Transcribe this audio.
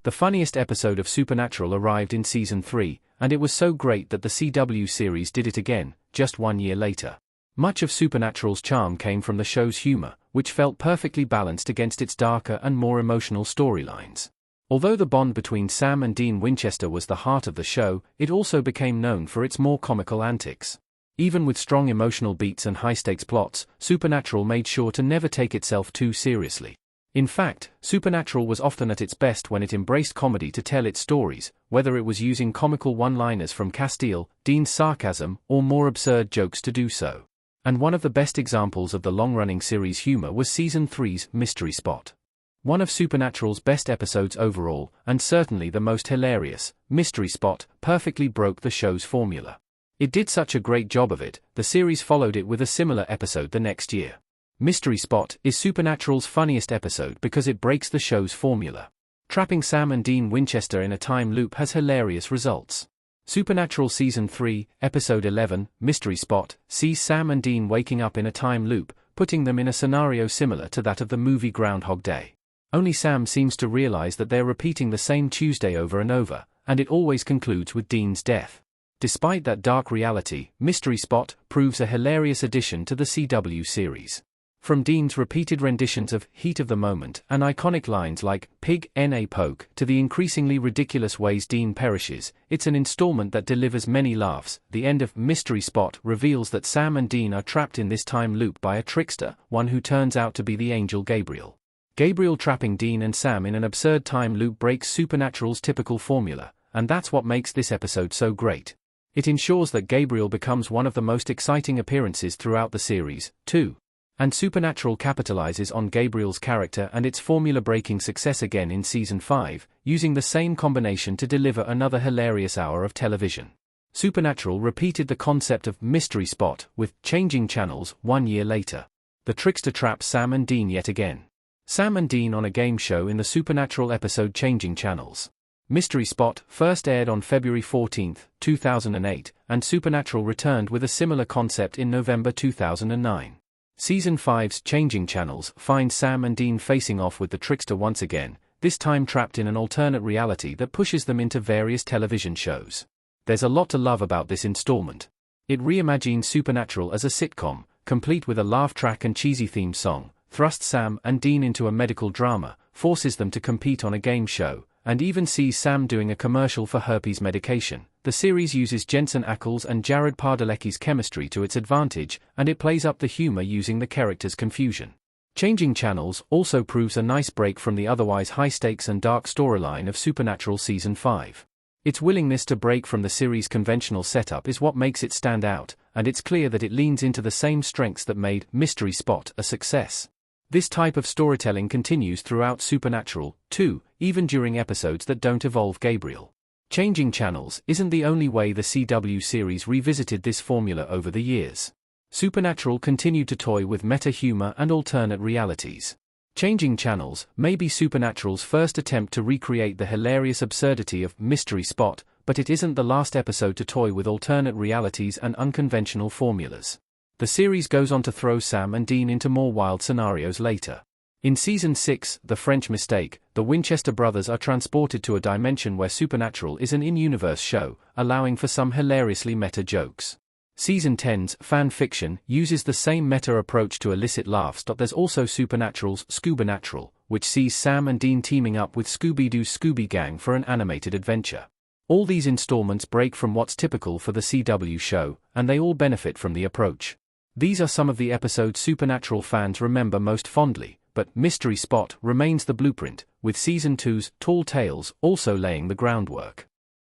The funniest episode of Supernatural arrived in Season 3, and it was so great that the CW series did it again, just 1 year later. Much of Supernatural's charm came from the show's humor, which felt perfectly balanced against its darker and more emotional storylines. Although the bond between Sam and Dean Winchester was the heart of the show, it also became known for its more comical antics. Even with strong emotional beats and high-stakes plots, Supernatural made sure to never take itself too seriously. In fact, Supernatural was often at its best when it embraced comedy to tell its stories, whether it was using comical one-liners from Castile, Dean's sarcasm, or more absurd jokes to do so. And one of the best examples of the long-running series' humor was Season 3's Mystery Spot. One of Supernatural's best episodes overall, and certainly the most hilarious, Mystery Spot perfectly broke the show's formula. It did such a great job of it, the series followed it with a similar episode the next year. Mystery Spot is Supernatural's funniest episode because it breaks the show's formula. Trapping Sam and Dean Winchester in a time loop has hilarious results. Supernatural Season 3, Episode 11, Mystery Spot, sees Sam and Dean waking up in a time loop, putting them in a scenario similar to that of the movie Groundhog Day. Only Sam seems to realize that they're repeating the same Tuesday over and over, and it always concludes with Dean's death. Despite that dark reality, Mystery Spot proves a hilarious addition to the CW series. From Dean's repeated renditions of Heat of the Moment and iconic lines like Pig, N.A. Poke, to the increasingly ridiculous ways Dean perishes, it's an installment that delivers many laughs. The end of Mystery Spot reveals that Sam and Dean are trapped in this time loop by a trickster, one who turns out to be the angel Gabriel. Gabriel trapping Dean and Sam in an absurd time loop breaks Supernatural's typical formula, and that's what makes this episode so great. It ensures that Gabriel becomes one of the most exciting appearances throughout the series, too. And Supernatural capitalizes on Gabriel's character and its formula-breaking success again in Season 5, using the same combination to deliver another hilarious hour of television. Supernatural repeated the concept of Mystery Spot with Changing Channels 1 year later. The trickster traps Sam and Dean yet again. Sam and Dean on a game show in the Supernatural episode Changing Channels. Mystery Spot first aired on February 14, 2008, and Supernatural returned with a similar concept in November 2009. Season 5's Changing Channels finds Sam and Dean facing off with the trickster once again, this time trapped in an alternate reality that pushes them into various television shows. There's a lot to love about this installment. It reimagines Supernatural as a sitcom, complete with a laugh track and cheesy theme song, thrusts Sam and Dean into a medical drama, forces them to compete on a game show, and even sees Sam doing a commercial for herpes medication. The series uses Jensen Ackles and Jared Padalecki's chemistry to its advantage, and it plays up the humor using the characters' confusion. Changing Channels also proves a nice break from the otherwise high-stakes and dark storyline of Supernatural Season 5. Its willingness to break from the series' conventional setup is what makes it stand out, and it's clear that it leans into the same strengths that made Mystery Spot a success. This type of storytelling continues throughout Supernatural, too, even during episodes that don't involve Gabriel. Changing Channels isn't the only way the CW series revisited this formula over the years. Supernatural continued to toy with meta-humor and alternate realities. Changing Channels may be Supernatural's first attempt to recreate the hilarious absurdity of Mystery Spot, but it isn't the last episode to toy with alternate realities and unconventional formulas. The series goes on to throw Sam and Dean into more wild scenarios later. In Season 6, The French Mistake, the Winchester brothers are transported to a dimension where Supernatural is an in-universe show, allowing for some hilariously meta jokes. Season 10's Fan Fiction uses the same meta approach to elicit laughs. There's also Supernatural's Scubanatural, which sees Sam and Dean teaming up with Scooby-Doo's Scooby Gang for an animated adventure. All these installments break from what's typical for the CW show, and they all benefit from the approach. These are some of the episodes Supernatural fans remember most fondly, but Mystery Spot remains the blueprint, with Season 2's Tall Tales also laying the groundwork.